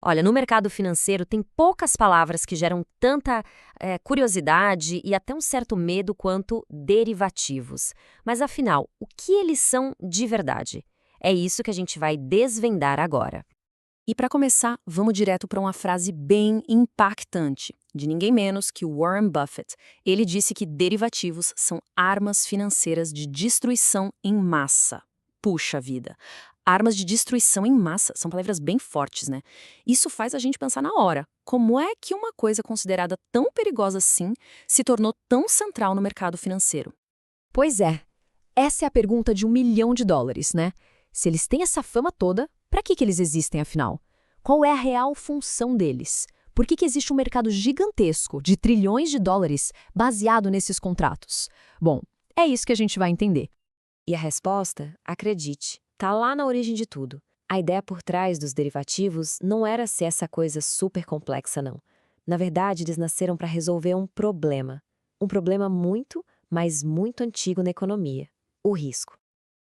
Olha, no mercado financeiro tem poucas palavras que geram tanta curiosidade e até um certo medo quanto derivativos. Mas afinal, o que eles são de verdade? É isso que a gente vai desvendar agora. E para começar, vamos direto para uma frase bem impactante, de ninguém menos que o Warren Buffett. Ele disse que derivativos são armas financeiras de destruição em massa. Puxa vida! Armas de destruição em massa são palavras bem fortes, né? Isso faz a gente pensar na hora. Como é que uma coisa considerada tão perigosa assim se tornou tão central no mercado financeiro? Pois é, essa é a pergunta de US$ 1 milhão, né? Se eles têm essa fama toda, para que eles existem afinal? Qual é a real função deles? Por que existe um mercado gigantesco de trilhões de dólares baseado nesses contratos? Bom, é isso que a gente vai entender. E a resposta, acredite, está lá na origem de tudo. A ideia por trás dos derivativos não era ser essa coisa super complexa, não. Na verdade, eles nasceram para resolver um problema. Um problema muito, mas muito antigo na economia: o risco.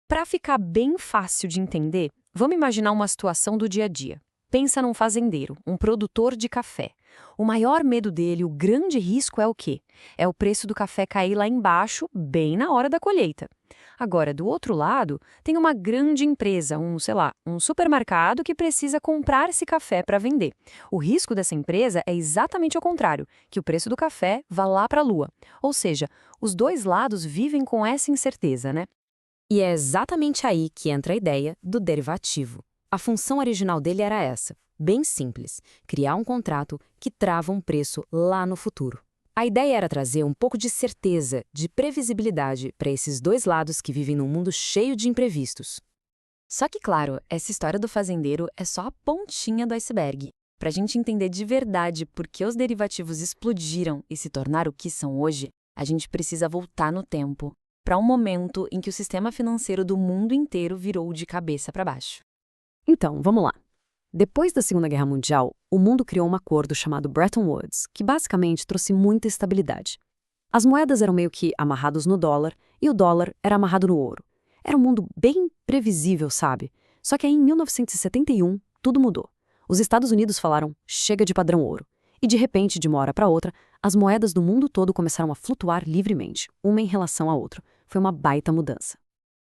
Para ficar bem fácil de entender, vamos imaginar uma situação do dia a dia. Pensa num fazendeiro, um produtor de café. O maior medo dele, o grande risco é o quê? É o preço do café cair lá embaixo, bem na hora da colheita. Agora, do outro lado, tem uma grande empresa, um supermercado que precisa comprar esse café para vender. O risco dessa empresa é exatamente o contrário, que o preço do café vá lá para a lua. Ou seja, os dois lados vivem com essa incerteza, né? E é exatamente aí que entra a ideia do derivativo. A função original dele era essa, bem simples: criar um contrato que trava um preço lá no futuro. A ideia era trazer um pouco de certeza, de previsibilidade para esses dois lados que vivem num mundo cheio de imprevistos. Só que, claro, essa história do fazendeiro é só a pontinha do iceberg. Para a gente entender de verdade por que os derivativos explodiram e se tornaram o que são hoje, a gente precisa voltar no tempo, para um momento em que o sistema financeiro do mundo inteiro virou de cabeça para baixo. Então, vamos lá. Depois da Segunda Guerra Mundial, o mundo criou um acordo chamado Bretton Woods, que basicamente trouxe muita estabilidade. As moedas eram meio que amarradas no dólar e o dólar era amarrado no ouro. Era um mundo bem previsível, sabe? Só que aí, em 1971, tudo mudou. Os Estados Unidos falaram: chega de padrão ouro. E de repente, de uma hora para outra, as moedas do mundo todo começaram a flutuar livremente, uma em relação à outra. Foi uma baita mudança.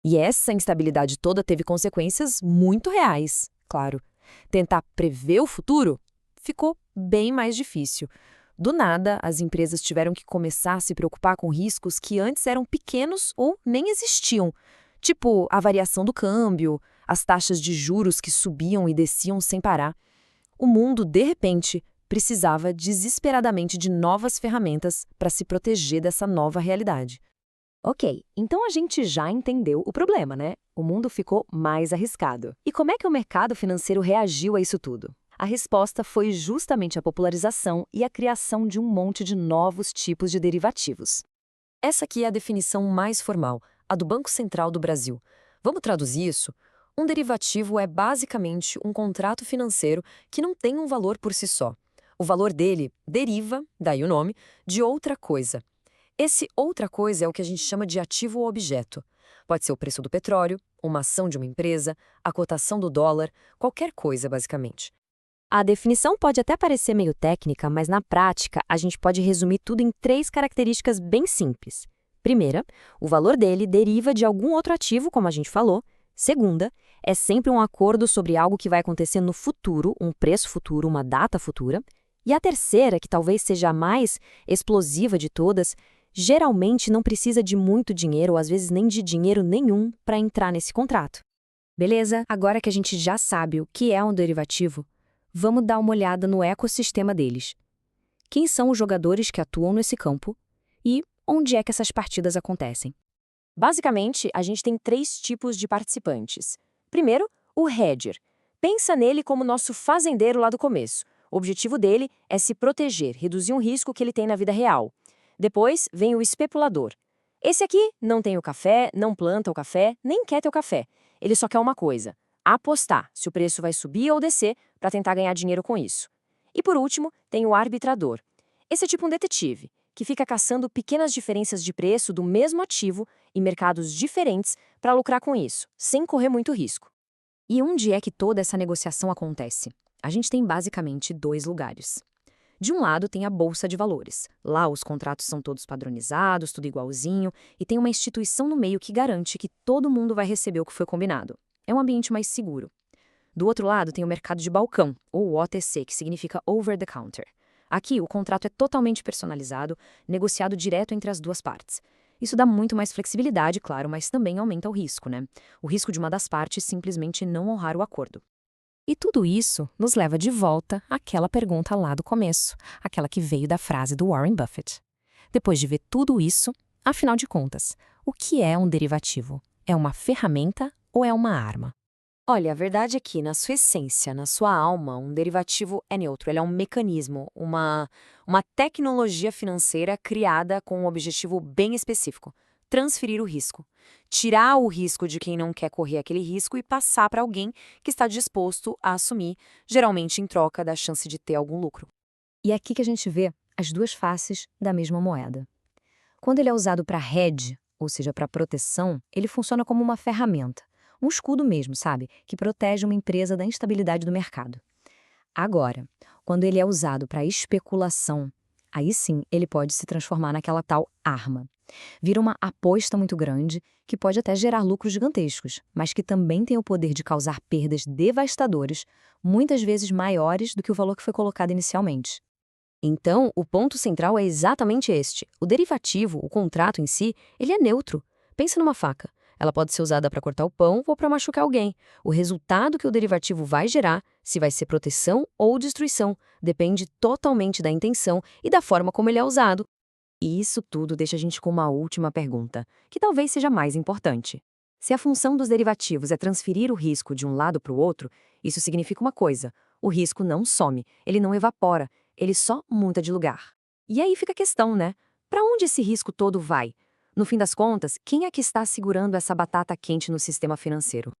E essa instabilidade toda teve consequências muito reais, claro. Tentar prever o futuro ficou bem mais difícil. Do nada, as empresas tiveram que começar a se preocupar com riscos que antes eram pequenos ou nem existiam, tipo a variação do câmbio, as taxas de juros que subiam e desciam sem parar. O mundo, de repente, precisava desesperadamente de novas ferramentas para se proteger dessa nova realidade. Ok, então a gente já entendeu o problema, né? O mundo ficou mais arriscado. E como é que o mercado financeiro reagiu a isso tudo? A resposta foi justamente a popularização e a criação de um monte de novos tipos de derivativos. Essa aqui é a definição mais formal, a do Banco Central do Brasil. Vamos traduzir isso? Um derivativo é basicamente um contrato financeiro que não tem um valor por si só. O valor dele deriva, daí o nome, de outra coisa. Esse outra coisa é o que a gente chama de ativo ou objeto. Pode ser o preço do petróleo, uma ação de uma empresa, a cotação do dólar, qualquer coisa, basicamente. A definição pode até parecer meio técnica, mas na prática a gente pode resumir tudo em 3 características bem simples. Primeira, o valor dele deriva de algum outro ativo, como a gente falou. Segunda, é sempre um acordo sobre algo que vai acontecer no futuro, um preço futuro, uma data futura. E a terceira, que talvez seja a mais explosiva de todas, geralmente não precisa de muito dinheiro ou às vezes nem de dinheiro nenhum para entrar nesse contrato. Beleza? Agora que a gente já sabe o que é um derivativo, vamos dar uma olhada no ecossistema deles. Quem são os jogadores que atuam nesse campo e onde é que essas partidas acontecem? Basicamente, a gente tem 3 tipos de participantes. Primeiro, o hedger. Pensa nele como nosso fazendeiro lá do começo. O objetivo dele é se proteger, reduzir um risco que ele tem na vida real. Depois vem o especulador. Esse aqui não tem o café, não planta o café, nem quer teu café. Ele só quer uma coisa: apostar se o preço vai subir ou descer para tentar ganhar dinheiro com isso. E por último, tem o arbitrador. Esse é tipo um detetive, que fica caçando pequenas diferenças de preço do mesmo ativo em mercados diferentes para lucrar com isso, sem correr muito risco. E onde é que toda essa negociação acontece? A gente tem basicamente dois lugares. De um lado tem a Bolsa de Valores. Lá os contratos são todos padronizados, tudo igualzinho, e tem uma instituição no meio que garante que todo mundo vai receber o que foi combinado. É um ambiente mais seguro. Do outro lado tem o mercado de balcão, ou OTC, que significa Over the Counter. Aqui o contrato é totalmente personalizado, negociado direto entre as duas partes. Isso dá muito mais flexibilidade, claro, mas também aumenta o risco, né? O risco de uma das partes simplesmente não honrar o acordo. E tudo isso nos leva de volta àquela pergunta lá do começo, aquela que veio da frase do Warren Buffett. Depois de ver tudo isso, afinal de contas, o que é um derivativo? É uma ferramenta ou é uma arma? Olha, a verdade é que, na sua essência, na sua alma, um derivativo é neutro. Ele é um mecanismo, uma tecnologia financeira criada com um objetivo bem específico: transferir o risco. Tirar o risco de quem não quer correr aquele risco e passar para alguém que está disposto a assumir, geralmente em troca da chance de ter algum lucro. E é aqui que a gente vê as duas faces da mesma moeda. Quando ele é usado para hedge, ou seja, para proteção, ele funciona como uma ferramenta. Um escudo mesmo, sabe? Que protege uma empresa da instabilidade do mercado. Agora, quando ele é usado para especulação, aí sim ele pode se transformar naquela tal arma. Vira uma aposta muito grande, que pode até gerar lucros gigantescos, mas que também tem o poder de causar perdas devastadoras, muitas vezes maiores do que o valor que foi colocado inicialmente. Então, o ponto central é exatamente este. O derivativo, o contrato em si, ele é neutro. Pensa numa faca. Ela pode ser usada para cortar o pão ou para machucar alguém. O resultado que o derivativo vai gerar, se vai ser proteção ou destruição, depende totalmente da intenção e da forma como ele é usado. E isso tudo deixa a gente com uma última pergunta, que talvez seja mais importante. Se a função dos derivativos é transferir o risco de um lado para o outro, isso significa uma coisa: o risco não some, ele não evapora, ele só muda de lugar. E aí fica a questão, né? Para onde esse risco todo vai? No fim das contas, quem é que está segurando essa batata quente no sistema financeiro?